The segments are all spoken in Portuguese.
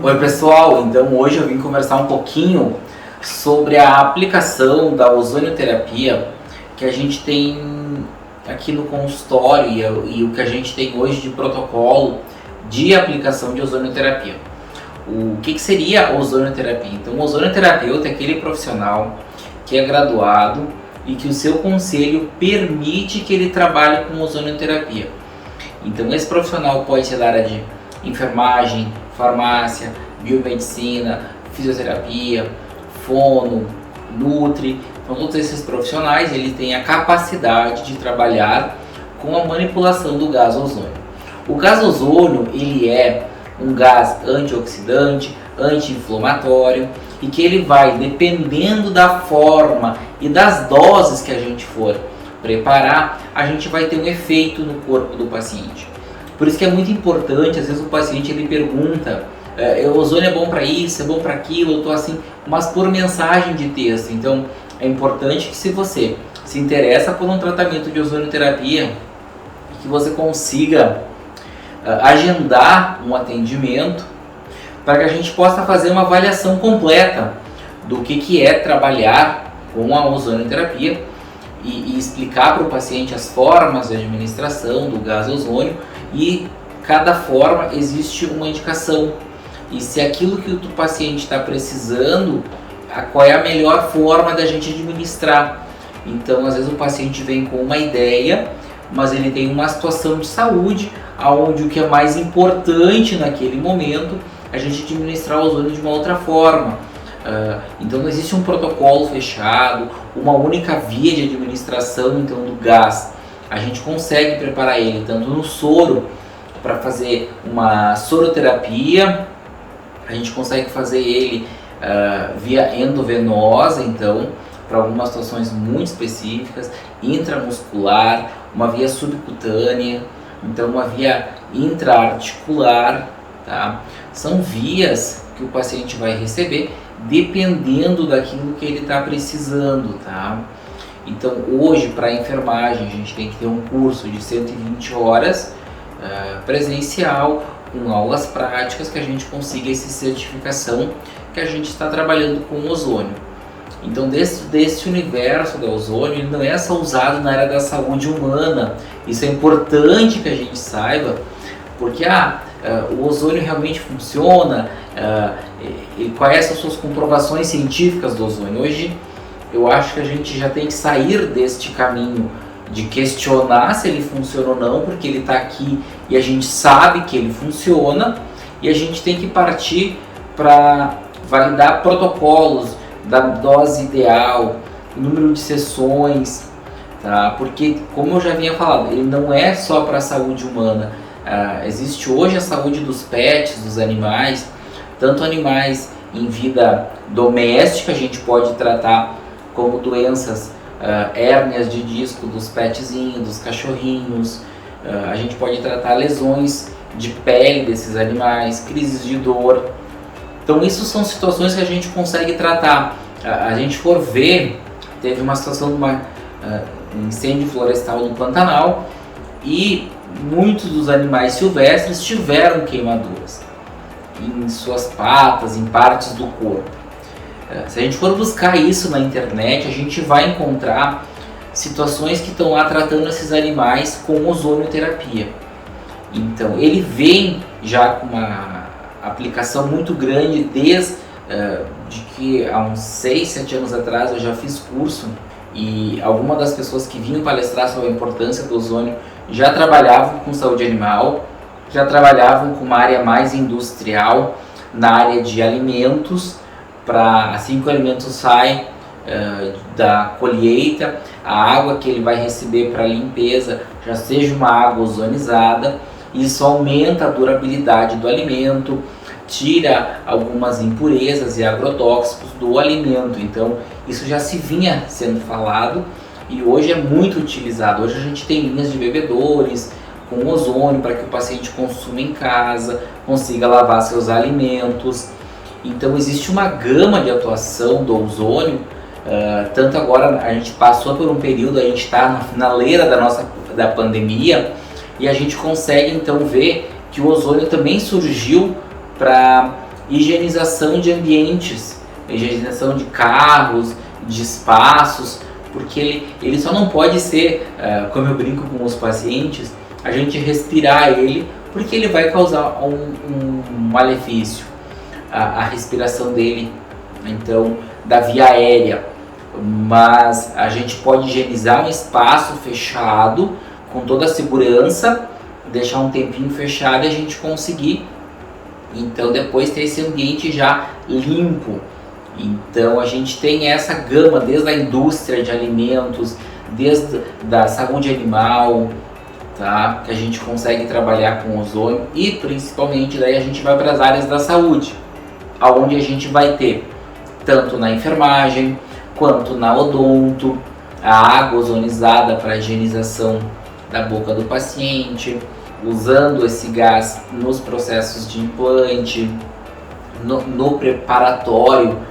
Oi pessoal, então hoje eu vim conversar um pouquinho sobre a aplicação da ozonioterapia que a gente tem aqui no consultório e o que a gente tem hoje de protocolo de aplicação de ozonioterapia. O que seria a ozonioterapia? Então, o ozonioterapeuta é aquele profissional que é graduado e que o seu conselho permite que ele trabalhe com ozonioterapia. Então, esse profissional pode ser da área de enfermagem, farmácia, biomedicina, fisioterapia, fono, nutri. Então, todos esses profissionais ele tem a capacidade de trabalhar com a manipulação do gás ozônio. O gás ozônio ele é um gás antioxidante, anti-inflamatório e que ele vai, dependendo da forma e das doses que a gente for preparar, a gente vai ter um efeito no corpo do paciente. Por isso que é muito importante, às vezes o paciente ele pergunta, o ozônio é bom para isso, é bom para aquilo, eu estou assim, mas por mensagem de texto. Então é importante que se você se interessa por um tratamento de ozonioterapia, que você consiga agendar um atendimento para que a gente possa fazer uma avaliação completa do que é trabalhar com a ozonioterapia e explicar para o paciente as formas de administração do gás ozônio e cada forma existe uma indicação e se aquilo que o paciente está precisando, qual é a melhor forma da gente administrar. Então às vezes o paciente vem com uma ideia, mas ele tem uma situação de saúde onde o que é mais importante naquele momento a gente administrar o ozônio de uma outra forma. Então não existe um protocolo fechado, uma única via de administração então, do gás. A gente consegue preparar ele tanto no soro para fazer uma soroterapia, a gente consegue fazer ele via endovenosa, então para algumas situações muito específicas, intramuscular, uma via subcutânea, então uma via intraarticular, tá? São vias que o paciente vai receber dependendo daquilo que ele está precisando, tá? Então hoje para a enfermagem a gente tem que ter um curso de 120 horas presencial, com aulas práticas que a gente consiga essa certificação que a gente está trabalhando com ozônio. Então desse universo do ozônio, ele não é só usado na área da saúde humana. Isso é importante que a gente saiba, porque o ozônio realmente funciona, e quais são as suas comprovações científicas do ozônio. Hoje eu acho que a gente já tem que sair deste caminho de questionar se ele funciona ou não, porque ele está aqui e a gente sabe que ele funciona, e a gente tem que partir para validar protocolos da dose ideal, número de sessões, tá? Porque como eu já vinha falando, ele não é só para a saúde humana. Existe hoje a saúde dos pets, dos animais, tanto animais em vida doméstica, a gente pode tratar como doenças, hérnias de disco dos petzinhos, dos cachorrinhos, a gente pode tratar lesões de pele desses animais, crises de dor. Então isso são situações que a gente consegue tratar. A gente for ver, teve uma situação de um incêndio florestal no Pantanal e muitos dos animais silvestres tiveram queimaduras em suas patas, em partes do corpo. Se a gente for buscar isso na internet, a gente vai encontrar situações que estão lá tratando esses animais com ozonioterapia. Então ele vem já com uma aplicação muito grande desde de que há uns 6, 7 anos atrás eu já fiz curso e algumas das pessoas que vinham palestrar sobre a importância do ozônio já trabalhavam com saúde animal, já trabalhavam com uma área mais industrial, na área de alimentos, para assim que o alimento sai da colheita, a água que ele vai receber para limpeza já seja uma água ozonizada. Isso aumenta a durabilidade do alimento, tira algumas impurezas e agrotóxicos do alimento. Então isso já se vinha sendo falado e hoje é muito utilizado. Hoje a gente tem linhas de bebedores com ozônio para que o paciente consuma em casa, consiga lavar seus alimentos. Então existe uma gama de atuação do ozônio, tanto agora a gente passou por um período, a gente está na finaleira da pandemia e a gente consegue então ver que o ozônio também surgiu para higienização de ambientes, higienização de carros, de espaços, porque ele só não pode ser, como eu brinco com os pacientes, a gente respirar ele, porque ele vai causar um malefício, a respiração dele, então, da via aérea. Mas a gente pode higienizar um espaço fechado, com toda a segurança, deixar um tempinho fechado e a gente conseguir, então, depois ter esse ambiente já limpo. Então a gente tem essa gama desde a indústria de alimentos, desde da saúde animal, tá? Que a gente consegue trabalhar com ozônio, e principalmente daí a gente vai para as áreas da saúde, aonde a gente vai ter tanto na enfermagem quanto na odonto, a água ozonizada para a higienização da boca do paciente, usando esse gás nos processos de implante, no preparatório.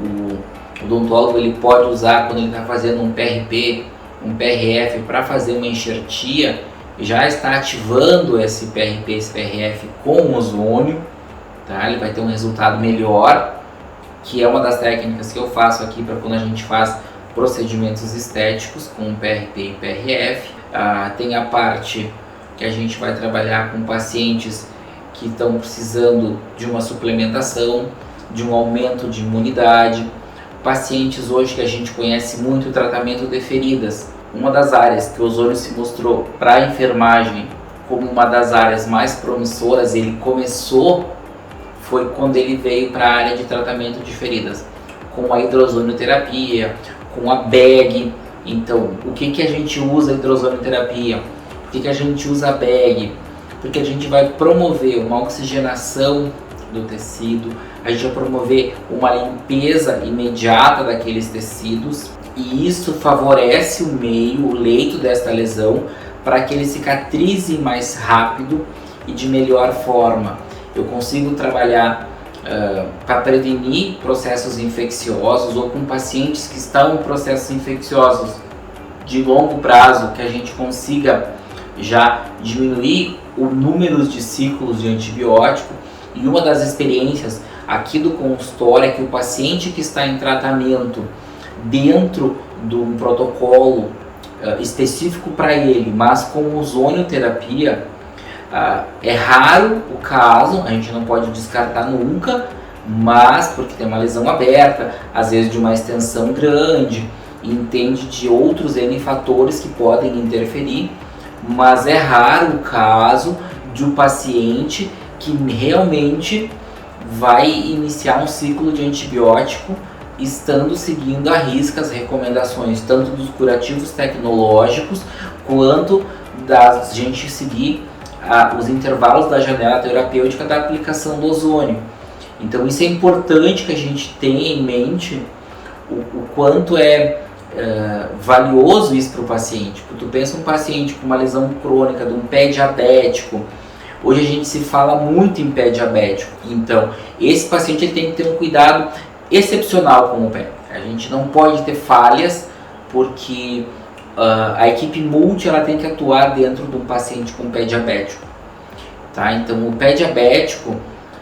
O odontólogo ele pode usar quando ele está fazendo um PRP, um PRF para fazer uma enxertia, já está ativando esse PRP, esse PRF com ozônio, tá? Ele vai ter um resultado melhor, que é uma das técnicas que eu faço aqui para quando a gente faz procedimentos estéticos com PRP e PRF. Tem a parte que a gente vai trabalhar com pacientes que estão precisando de uma suplementação, de um aumento de imunidade, pacientes hoje que a gente conhece muito o tratamento de feridas. Uma das áreas que o ozônio se mostrou para a enfermagem como uma das áreas mais promissoras, ele começou, foi quando ele veio para a área de tratamento de feridas, com a hidrozonioterapia, com a BEG. Então, o que a gente usa a hidrozonioterapia? Por que a gente usa a BEG? Porque a gente vai promover uma oxigenação do tecido, a gente vai promover uma limpeza imediata daqueles tecidos, e isso favorece o meio, o leito desta lesão, para que ele cicatrize mais rápido e de melhor forma. Eu consigo trabalhar para prevenir processos infecciosos, ou com pacientes que estão em processos infecciosos de longo prazo, que a gente consiga já diminuir o número de ciclos de antibiótico. E uma das experiências aqui do consultório é que o paciente que está em tratamento dentro de um protocolo específico para ele, mas com ozonioterapia, é raro o caso, a gente não pode descartar nunca, mas porque tem uma lesão aberta, às vezes de uma extensão grande, entende de outros N fatores que podem interferir, mas é raro o caso de um paciente que realmente vai iniciar um ciclo de antibiótico estando seguindo à risca as recomendações tanto dos curativos tecnológicos quanto da gente seguir os intervalos da janela terapêutica da aplicação do ozônio. Então isso é importante que a gente tenha em mente o quanto é valioso isso para o paciente. Porque tu pensa um paciente com uma lesão crônica, de um pé diabético. Hoje a gente se fala muito em pé diabético, então esse paciente ele tem que ter um cuidado excepcional com o pé. A gente não pode ter falhas, porque a equipe multi ela tem que atuar dentro de um paciente com pé diabético, tá? Então o pé diabético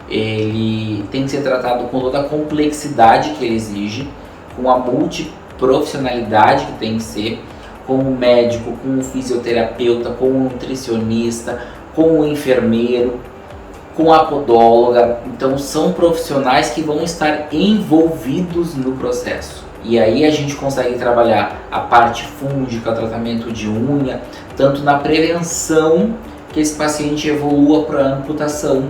ele tem que ser tratado com toda a complexidade que ele exige, com a multiprofissionalidade que tem que ser, com o médico, com o fisioterapeuta, com o nutricionista, com o enfermeiro, com a podóloga. Então são profissionais que vão estar envolvidos no processo. E aí a gente consegue trabalhar a parte fúngica, o tratamento de unha, tanto na prevenção que esse paciente evolua para a amputação,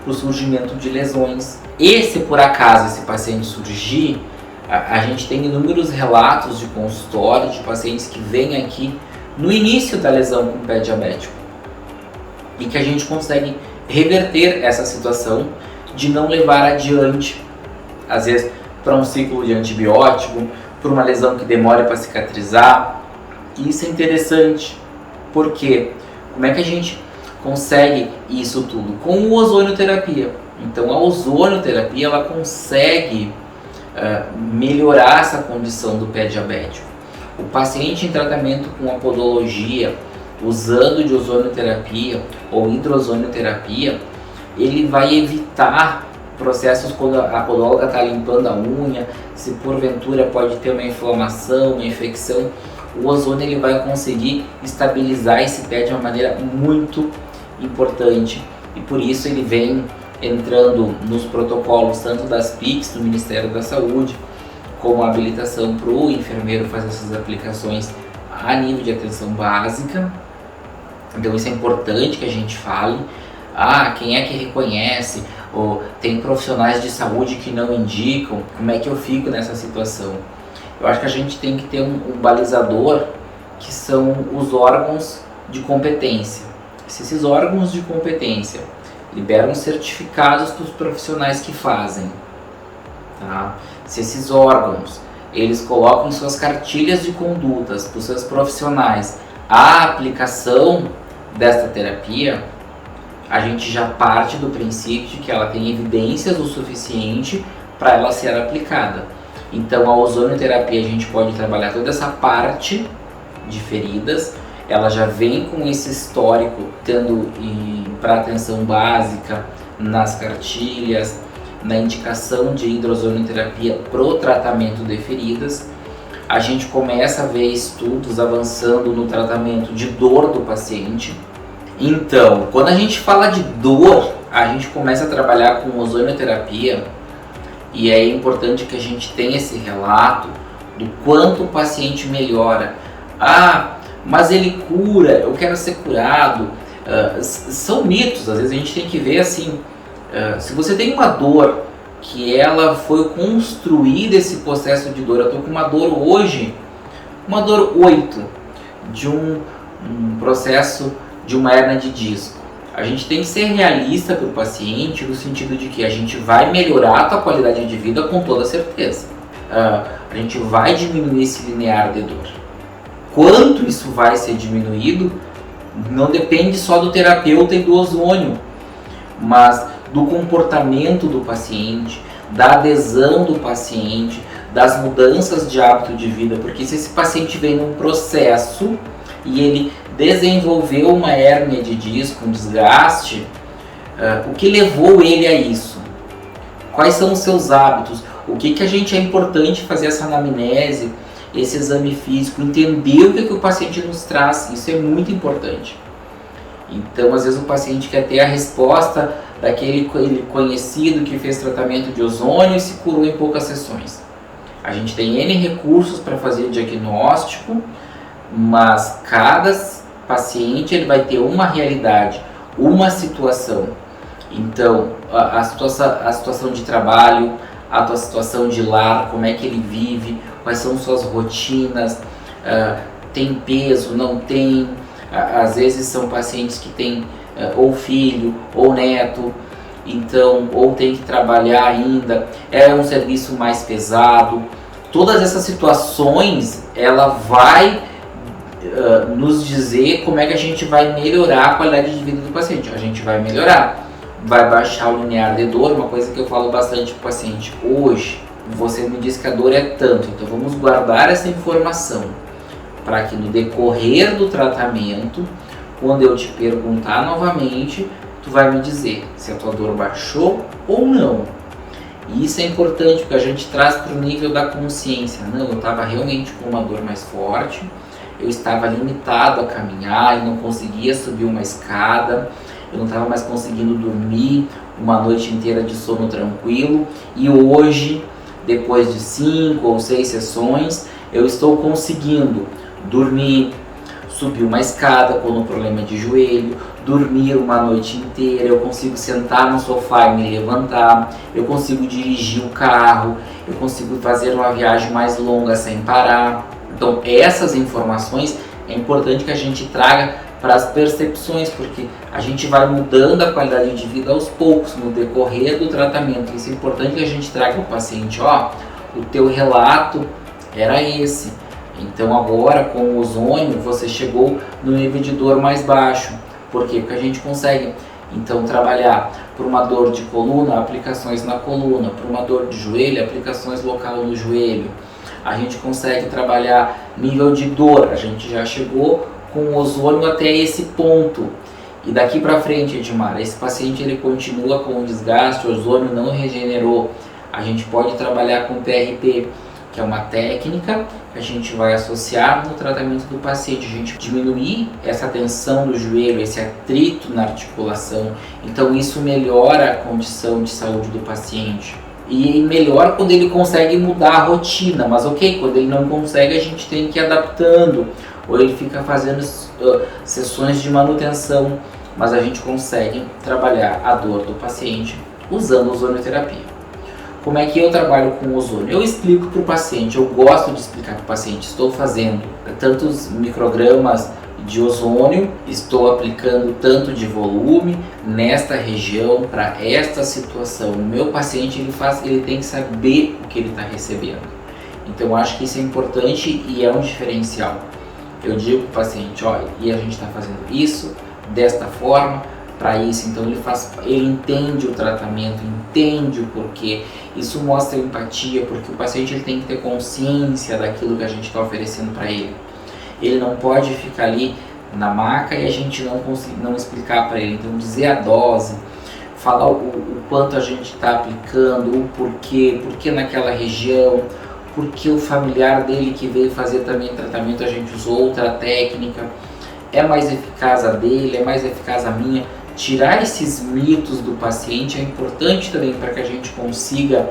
para o surgimento de lesões. E se por acaso esse paciente surgir, a gente tem inúmeros relatos de consultório de pacientes que vêm aqui no início da lesão com pé diabético e que a gente consegue reverter essa situação de não levar adiante, às vezes para um ciclo de antibiótico, para uma lesão que demora para cicatrizar. E isso é interessante, porque como é que a gente consegue isso tudo? Com o ozonioterapia. Então a ozonioterapia ela consegue melhorar essa condição do pé diabético. O paciente em tratamento com a podologia, usando de ozonioterapia ou hidrozonioterapia, ele vai evitar processos quando a podóloga está limpando a unha, se porventura pode ter uma inflamação, uma infecção, o ozônio ele vai conseguir estabilizar esse pé de uma maneira muito importante, e por isso ele vem entrando nos protocolos tanto das PICs do Ministério da Saúde, como a habilitação para o enfermeiro fazer essas aplicações a nível de atenção básica. Então isso é importante que a gente fale. Quem é que reconhece? Ou tem profissionais de saúde que não indicam? Como é que eu fico nessa situação? Eu acho que a gente tem que ter um balizador, que são os órgãos de competência. Se esses órgãos de competência liberam certificados para os profissionais que fazem, tá? Se esses órgãos eles colocam em suas cartilhas de condutas para os seus profissionais a aplicação desta terapia, a gente já parte do princípio de que ela tem evidências o suficiente para ela ser aplicada. Então a ozonioterapia a gente pode trabalhar toda essa parte de feridas, ela já vem com esse histórico, tendo para atenção básica, nas cartilhas, na indicação de hidrozonioterapia para o tratamento de feridas. A gente começa a ver estudos avançando no tratamento de dor do paciente. Então, quando a gente fala de dor, a gente começa a trabalhar com ozonioterapia, e é importante que a gente tenha esse relato do quanto o paciente melhora. Mas ele cura, eu quero ser curado. São mitos, às vezes a gente tem que ver assim, se você tem uma dor que ela foi construída, esse processo de dor, eu estou com uma dor hoje, uma dor 8, de um processo de uma hérnia de disco. A gente tem que ser realista para o paciente, no sentido de que a gente vai melhorar a tua qualidade de vida com toda certeza. A gente vai diminuir esse linear de dor. Quanto isso vai ser diminuído não depende só do terapeuta e do ozônio, mas do comportamento do paciente, da adesão do paciente, das mudanças de hábito de vida, porque se esse paciente vem num processo e ele desenvolveu uma hérnia de disco, um desgaste, o que levou ele a isso? Quais são os seus hábitos? O que a gente é importante fazer essa anamnese, esse exame físico, entender o que o paciente nos traz, isso é muito importante. Então, às vezes o paciente quer ter a resposta daquele conhecido que fez tratamento de ozônio e se curou em poucas sessões. A gente tem N recursos para fazer o diagnóstico, mas cada paciente ele vai ter uma realidade, uma situação. Então, a situação de trabalho, a tua situação de lar, como é que ele vive, quais são suas rotinas, tem peso, não tem. Às vezes são pacientes que têm ou filho ou neto, então, ou tem que trabalhar ainda, é um serviço mais pesado. Todas essas situações, ela vai nos dizer como é que a gente vai melhorar a qualidade de vida do paciente. A gente vai melhorar, vai baixar o linear de dor, uma coisa que eu falo bastante para o paciente. Hoje, você me diz que a dor é tanto, então vamos guardar essa informação para que no decorrer do tratamento, quando eu te perguntar novamente, tu vai me dizer se a tua dor baixou ou não. E isso é importante porque a gente traz para o nível da consciência. Não, eu estava realmente com uma dor mais forte, eu estava limitado a caminhar e não conseguia subir uma escada, eu não estava mais conseguindo dormir uma noite inteira de sono tranquilo, e hoje, depois de 5 ou 6 sessões, eu estou conseguindo dormir, subir uma escada com um problema de joelho, dormir uma noite inteira, eu consigo sentar no sofá e me levantar, eu consigo dirigir o carro, eu consigo fazer uma viagem mais longa sem parar. Então essas informações é importante que a gente traga para as percepções, porque a gente vai mudando a qualidade de vida aos poucos no decorrer do tratamento. Isso é importante que a gente traga para o paciente, o teu relato era esse. Então agora com o ozônio você chegou no nível de dor mais baixo. Por quê? Porque a gente consegue então trabalhar por uma dor de coluna, aplicações na coluna, por uma dor de joelho, aplicações local no joelho. A gente consegue trabalhar nível de dor, a gente já chegou com o ozônio até esse ponto. E daqui para frente, Edmar, esse paciente ele continua com o desgaste, o ozônio não regenerou. A gente pode trabalhar com PRP, que é uma técnica que a gente vai associar no tratamento do paciente. A gente diminuir essa tensão do joelho, esse atrito na articulação. Então isso melhora a condição de saúde do paciente. E melhor quando ele consegue mudar a rotina, mas ok, quando ele não consegue a gente tem que ir adaptando, ou ele fica fazendo sessões de manutenção, mas a gente consegue trabalhar a dor do paciente usando ozonioterapia. Como é que eu trabalho com ozônio? Eu explico para o paciente, eu gosto de explicar para o paciente, estou fazendo tantos microgramas de ozônio, estou aplicando tanto de volume nesta região para esta situação. O meu paciente ele tem que saber o que ele está recebendo. Então eu acho que isso é importante e é um diferencial. Eu digo para o paciente, olha, e a gente está fazendo isso desta forma para isso. Então ele entende o tratamento, entende o porquê. Isso mostra empatia, porque o paciente ele tem que ter consciência daquilo que a gente está oferecendo para ele. Ele não pode ficar ali na maca e a gente não explicar para ele. Então dizer a dose, falar o quanto a gente está aplicando, o porquê naquela região, porque o familiar dele que veio fazer também tratamento, a gente usou outra técnica, é mais eficaz a dele, é mais eficaz a minha. Tirar esses mitos do paciente é importante também para que a gente consiga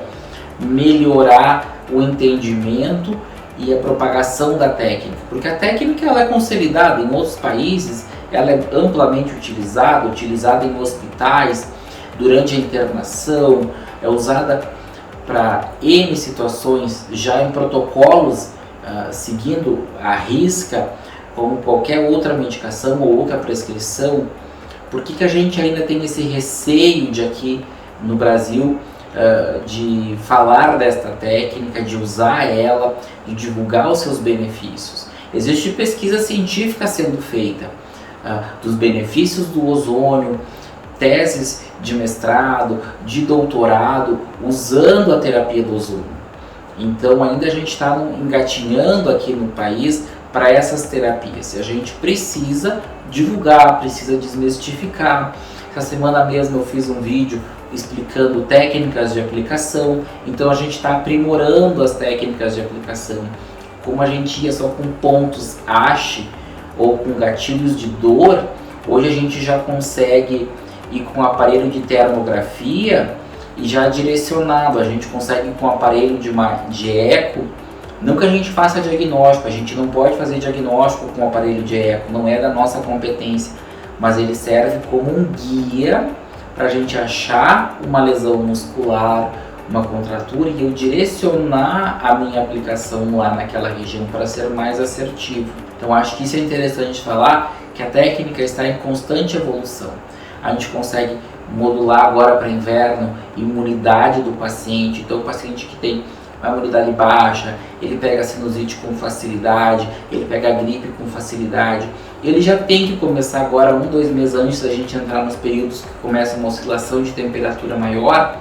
melhorar o entendimento e a propagação da técnica, porque a técnica ela é consolidada em outros países, ela é amplamente utilizada em hospitais durante a internação, é usada para N situações, já em protocolos seguindo à risca, como qualquer outra medicação ou outra prescrição. Por que a gente ainda tem esse receio de aqui no Brasil de falar desta técnica, de usar ela, de divulgar os seus benefícios? Existe pesquisa científica sendo feita dos benefícios do ozônio, teses de mestrado, de doutorado, usando a terapia do ozônio. Então ainda a gente está engatinhando aqui no país para essas terapias. E a gente precisa divulgar, precisa desmistificar. Essa semana mesmo eu fiz um vídeo explicando técnicas de aplicação, então a gente está aprimorando as técnicas de aplicação. Como a gente ia só com pontos ASH ou com gatilhos de dor, hoje a gente já consegue ir com aparelho de termografia e já direcionado, a gente consegue com aparelho de eco. Não que a gente faça diagnóstico, a gente não pode fazer diagnóstico com aparelho de eco, não é da nossa competência, mas ele serve como um guia para a gente achar uma lesão muscular, uma contratura e eu direcionar a minha aplicação lá naquela região para ser mais assertivo. Então acho que isso é interessante falar, que a técnica está em constante evolução. A gente consegue modular agora para inverno a imunidade do paciente, então o paciente que tem uma imunidade baixa, ele pega a sinusite com facilidade, ele pega a gripe com facilidade. Ele já tem que começar agora, 1-2 meses antes da gente entrar nos períodos que começa uma oscilação de temperatura maior,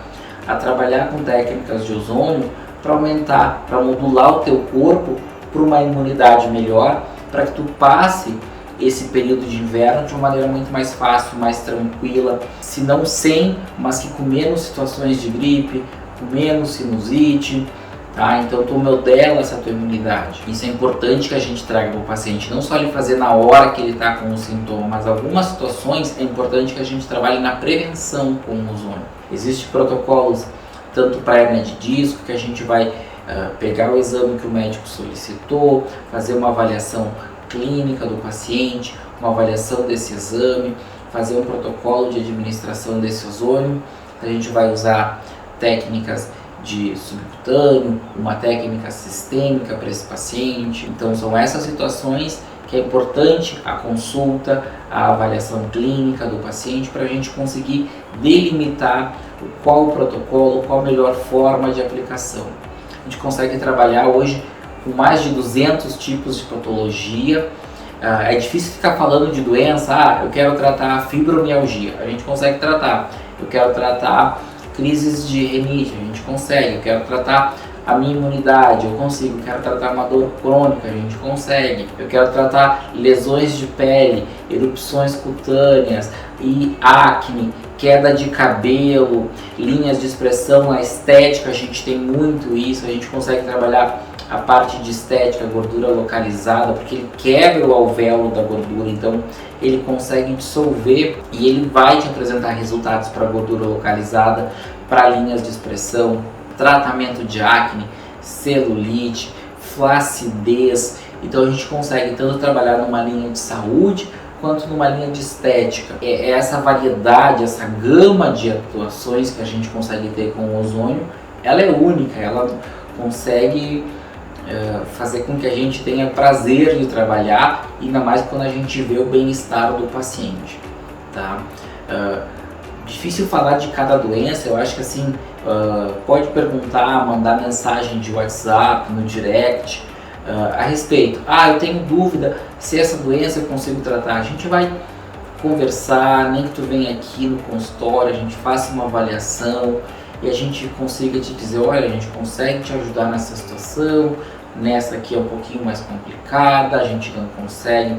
a trabalhar com técnicas de ozônio para aumentar, para modular o teu corpo para uma imunidade melhor, para que tu passe esse período de inverno de uma maneira muito mais fácil, mais tranquila, se não sem, mas que com menos situações de gripe, com menos sinusite. Tá? Então tu modela essa tua imunidade. Isso é importante que a gente traga para o paciente, não só ele fazer na hora que ele está com o sintoma, mas algumas situações é importante que a gente trabalhe na prevenção com o ozônio. Existem protocolos tanto para hernia de disco, que a gente vai pegar o exame que o médico solicitou, fazer uma avaliação clínica do paciente, uma avaliação desse exame, fazer um protocolo de administração desse ozônio. A gente vai usar técnicas de subcutâneo, uma técnica sistêmica para esse paciente. Então são essas situações que é importante a consulta, a avaliação clínica do paciente para a gente conseguir delimitar qual o protocolo, qual a melhor forma de aplicação. A gente consegue trabalhar hoje com mais de 200 tipos de patologia. É difícil ficar falando de doença, eu quero tratar fibromialgia, a gente consegue tratar. Eu quero tratar crises de rinite, a gente consegue. Eu quero tratar a minha imunidade, eu consigo. Quero tratar uma dor crônica, a gente consegue. Eu quero tratar lesões de pele, erupções cutâneas e acne, queda de cabelo, linhas de expressão, a estética, a gente tem muito isso, a gente consegue trabalhar a parte de estética, gordura localizada, porque ele quebra o alvéolo da gordura, então ele consegue dissolver e ele vai te apresentar resultados para gordura localizada, para linhas de expressão, tratamento de acne, celulite, flacidez. Então a gente consegue tanto trabalhar numa linha de saúde quanto numa linha de estética. É essa variedade, essa gama de atuações que a gente consegue ter com o ozônio, ela é única, ela consegue fazer com que a gente tenha prazer de trabalhar, ainda mais quando a gente vê o bem-estar do paciente, tá? Difícil falar de cada doença, eu acho que assim, pode perguntar, mandar mensagem de WhatsApp, no direct, a respeito. Eu tenho dúvida se essa doença eu consigo tratar. A gente vai conversar, nem que tu venha aqui no consultório, a gente faça uma avaliação e a gente consiga te dizer, olha, a gente consegue te ajudar nessa situação, nessa aqui é um pouquinho mais complicada, a gente não consegue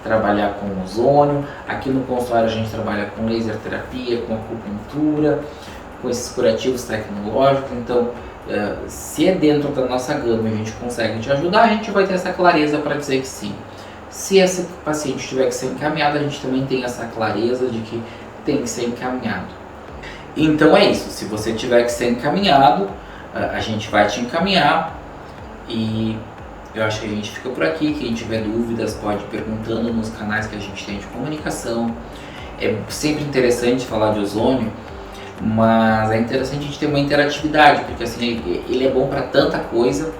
trabalhar com ozônio. Aqui no consultório a gente trabalha com laser terapia, com acupuntura, com esses curativos tecnológicos. Então, se é dentro da nossa gama e a gente consegue te ajudar, a gente vai ter essa clareza para dizer que sim. Se esse paciente tiver que ser encaminhado, a gente também tem essa clareza de que tem que ser encaminhado. Então é isso, se você tiver que ser encaminhado, a gente vai te encaminhar. E eu acho que a gente fica por aqui. Quem tiver dúvidas pode ir perguntando nos canais que a gente tem de comunicação. É sempre interessante falar de ozônio, mas é interessante a gente ter uma interatividade, porque assim, ele é bom para tanta coisa,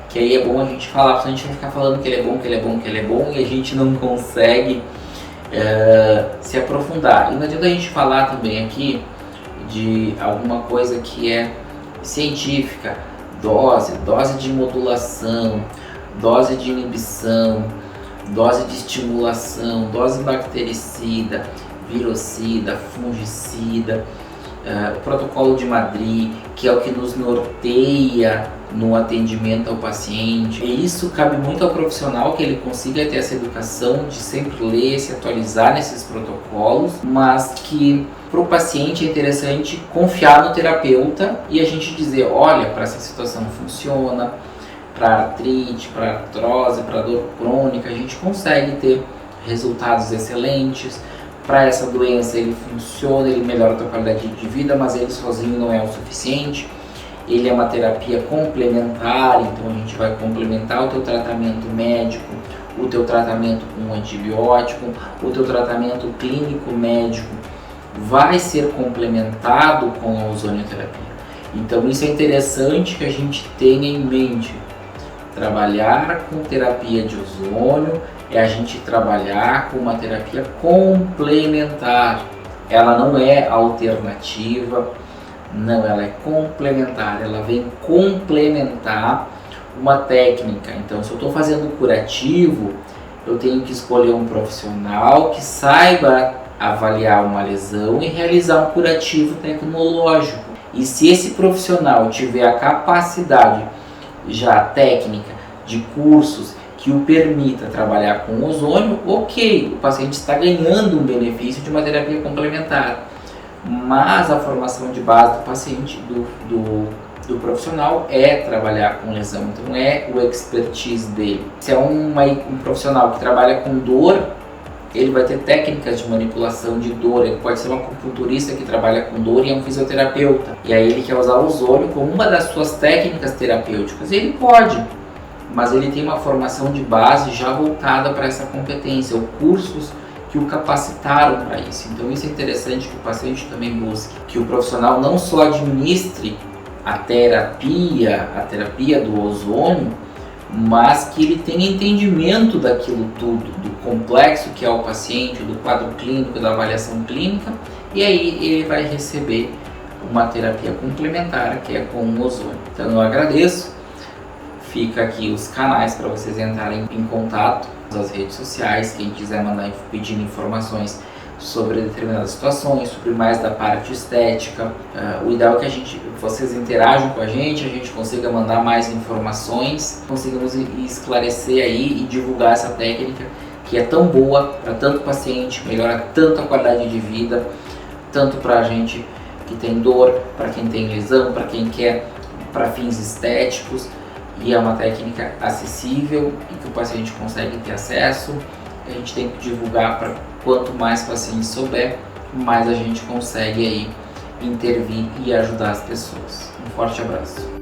que aí é bom a gente falar, porque a gente vai ficar falando que ele é bom, que ele é bom, que ele é bom, e a gente não consegue se aprofundar. E não adianta a gente falar também aqui de alguma coisa que é científica, dose de modulação, dose de inibição, dose de estimulação, dose bactericida, virocida, fungicida, o protocolo de Madrid, que é o que nos norteia no atendimento ao paciente. E isso cabe muito ao profissional, que ele consiga ter essa educação de sempre ler, se atualizar nesses protocolos, mas que para o paciente é interessante confiar no terapeuta e a gente dizer, olha, para essa situação funciona, para artrite, para artrose, para dor crônica, a gente consegue ter resultados excelentes. Para essa doença ele funciona, ele melhora a tua qualidade de vida, mas ele sozinho não é o suficiente. Ele é uma terapia complementar, então a gente vai complementar o teu tratamento médico, o teu tratamento com antibiótico, o teu tratamento clínico médico vai ser complementado com a ozonioterapia. Então isso é interessante que a gente tenha em mente. Trabalhar com terapia de ozônio é a gente trabalhar com uma terapia complementar. Ela não é alternativa, não, ela é complementar, ela vem complementar uma técnica. Então, se eu estou fazendo curativo, eu tenho que escolher um profissional que saiba avaliar uma lesão e realizar um curativo tecnológico. E se esse profissional tiver a capacidade já técnica de cursos que o permita trabalhar com ozônio, ok, o paciente está ganhando um benefício de uma terapia complementar. Mas a formação de base do paciente, do profissional, é trabalhar com lesão, então é o expertise dele. Se é um profissional que trabalha com dor, ele vai ter técnicas de manipulação de dor. Ele pode ser um acupunturista que trabalha com dor e é um fisioterapeuta. E aí ele quer usar o ozônio como uma das suas técnicas terapêuticas. Ele pode, mas ele tem uma formação de base já voltada para essa competência, ou cursos que o capacitaram para isso. Então isso é interessante que o paciente também busque, que o profissional não só administre a terapia do ozônio, mas que ele tenha entendimento daquilo tudo, do complexo que é o paciente, do quadro clínico, da avaliação clínica, e aí ele vai receber uma terapia complementar, que é com o ozônio. Então eu agradeço, fica aqui os canais para vocês entrarem em contato, as redes sociais, quem quiser mandar pedindo informações sobre determinadas situações, sobre mais da parte estética. O ideal é que vocês interajam com a gente consiga mandar mais informações, consigamos esclarecer aí e divulgar essa técnica que é tão boa para tanto paciente, melhora tanto a qualidade de vida, tanto para a gente que tem dor, para quem tem lesão, para quem quer para fins estéticos, e é uma técnica acessível e que o paciente consegue ter acesso. A gente tem que divulgar para quanto mais pacientes souber, mais a gente consegue aí intervir e ajudar as pessoas. Um forte abraço.